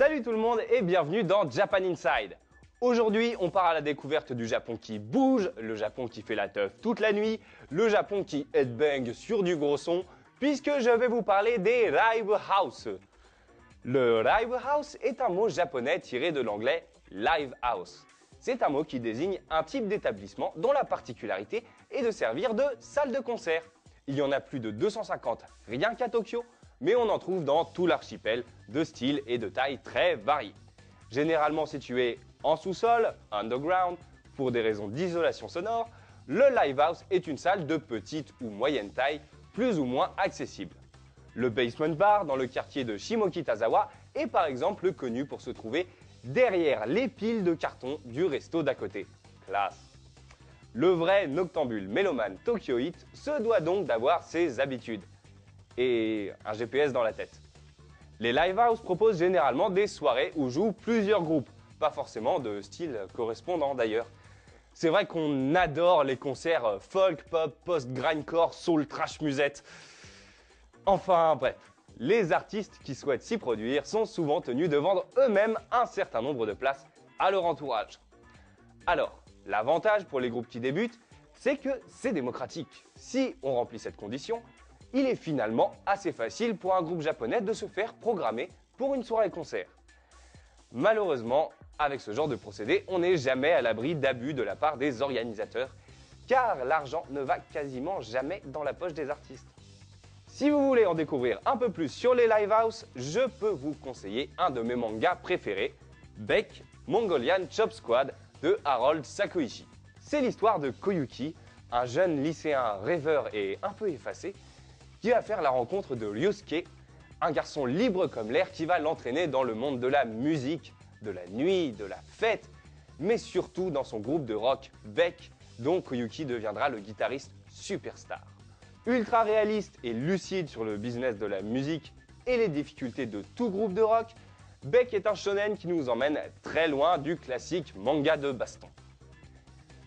Salut tout le monde et bienvenue dans Japan Inside. Aujourd'hui, on part à la découverte du Japon qui bouge, le Japon qui fait la teuf toute la nuit, le Japon qui headbang sur du gros son, puisque je vais vous parler des live house. Le live house est un mot japonais tiré de l'anglais live house. C'est un mot qui désigne un type d'établissement dont la particularité est de servir de salle de concert. Il y en a plus de 250 rien qu'à Tokyo, mais on en trouve dans tout l'archipel, de styles et de tailles très variés. Généralement situé en sous-sol, underground, pour des raisons d'isolation sonore, le live house est une salle de petite ou moyenne taille, plus ou moins accessible. Le basement bar dans le quartier de Shimokitazawa est par exemple connu pour se trouver derrière les piles de cartons du resto d'à côté. Classe. Le vrai noctambule mélomane tokyoïte se doit donc d'avoir ses habitudes et un GPS dans la tête. Les live house proposent généralement des soirées où jouent plusieurs groupes, pas forcément de style correspondant d'ailleurs. C'est vrai qu'on adore les concerts folk, pop, post-grindcore, soul, trash, musette. Enfin bref, les artistes qui souhaitent s'y produire sont souvent tenus de vendre eux-mêmes un certain nombre de places à leur entourage. Alors, l'avantage pour les groupes qui débutent, c'est que c'est démocratique. Si on remplit cette condition, il est finalement assez facile pour un groupe japonais de se faire programmer pour une soirée-concert. Malheureusement, avec ce genre de procédé, on n'est jamais à l'abri d'abus de la part des organisateurs, car l'argent ne va quasiment jamais dans la poche des artistes. Si vous voulez en découvrir un peu plus sur les live house, je peux vous conseiller un de mes mangas préférés, Beck, Mongolian Chop Squad de Harold Sakoichi. C'est l'histoire de Koyuki, un jeune lycéen rêveur et un peu effacé, qui va faire la rencontre de Ryosuke, un garçon libre comme l'air qui va l'entraîner dans le monde de la musique, de la nuit, de la fête, mais surtout dans son groupe de rock Beck, dont Koyuki deviendra le guitariste superstar. Ultra réaliste et lucide sur le business de la musique et les difficultés de tout groupe de rock, Beck est un shonen qui nous emmène très loin du classique manga de baston.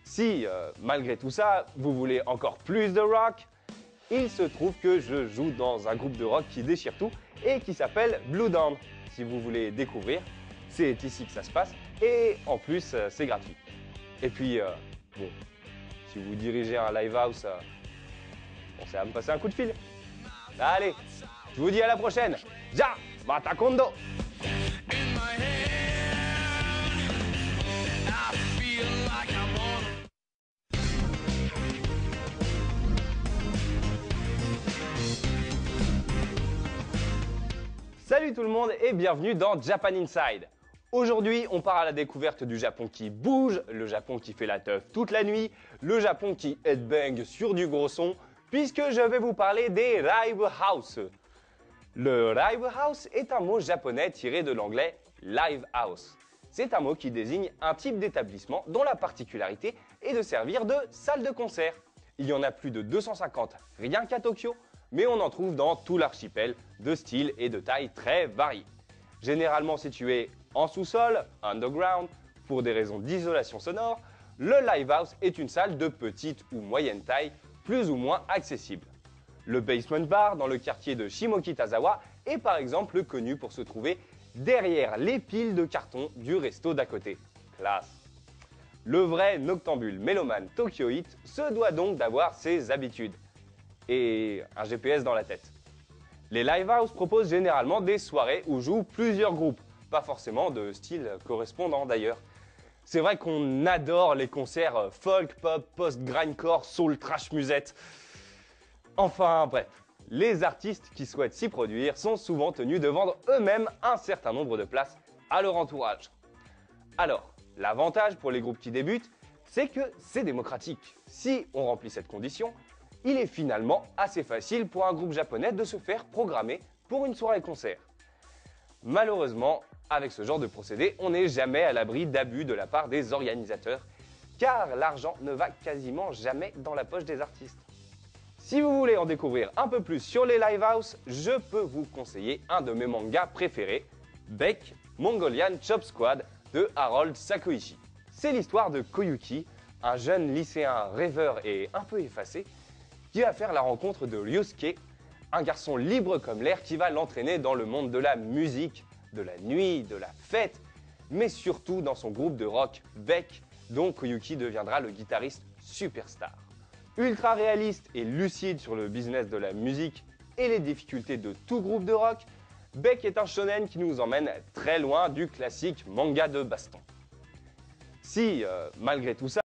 Si, malgré tout ça, vous voulez encore plus de rock, il se trouve que je joue dans un groupe de rock qui déchire tout et qui s'appelle Blue Dawn. Si vous voulez découvrir, c'est ici que ça se passe et en plus c'est gratuit. Et puis, bon, si vous dirigez un live house, pensez à me passer un coup de fil. Allez, je vous dis à la prochaine. Ja, mata kondo. Salut tout le monde et bienvenue dans Japan Inside. Aujourd'hui, on part à la découverte du Japon qui bouge, le Japon qui fait la teuf toute la nuit, le Japon qui headbang sur du gros son, puisque je vais vous parler des live house. Le live house est un mot japonais tiré de l'anglais live house. C'est un mot qui désigne un type d'établissement dont la particularité est de servir de salle de concert. Il y en a plus de 250 rien qu'à Tokyo, mais on en trouve dans tout l'archipel, de styles et de tailles très variés. Généralement situé en sous-sol, underground, pour des raisons d'isolation sonore, le live house est une salle de petite ou moyenne taille, plus ou moins accessible. Le basement bar dans le quartier de Shimokitazawa est par exemple connu pour se trouver derrière les piles de cartons du resto d'à côté. Classe. Le vrai noctambule mélomane tokyoïte se doit donc d'avoir ses habitudes et un GPS dans la tête. Les live house proposent généralement des soirées où jouent plusieurs groupes, pas forcément de style correspondant d'ailleurs. C'est vrai qu'on adore les concerts folk, pop, post-grindcore, soul, trash, musette. Enfin bref, les artistes qui souhaitent s'y produire sont souvent tenus de vendre eux-mêmes un certain nombre de places à leur entourage. Alors, l'avantage pour les groupes qui débutent, c'est que c'est démocratique. Si on remplit cette condition, il est finalement assez facile pour un groupe japonais de se faire programmer pour une soirée-concert. Malheureusement, avec ce genre de procédé, on n'est jamais à l'abri d'abus de la part des organisateurs, car l'argent ne va quasiment jamais dans la poche des artistes. Si vous voulez en découvrir un peu plus sur les live house, je peux vous conseiller un de mes mangas préférés, Beck, Mongolian Chop Squad de Harold Sakoichi. C'est l'histoire de Koyuki, un jeune lycéen rêveur et un peu effacé, qui va faire la rencontre de Ryosuke, un garçon libre comme l'air qui va l'entraîner dans le monde de la musique, de la nuit, de la fête, mais surtout dans son groupe de rock Beck, dont Koyuki deviendra le guitariste superstar. Ultra réaliste et lucide sur le business de la musique et les difficultés de tout groupe de rock, Beck est un shonen qui nous emmène très loin du classique manga de baston. Si, malgré tout ça,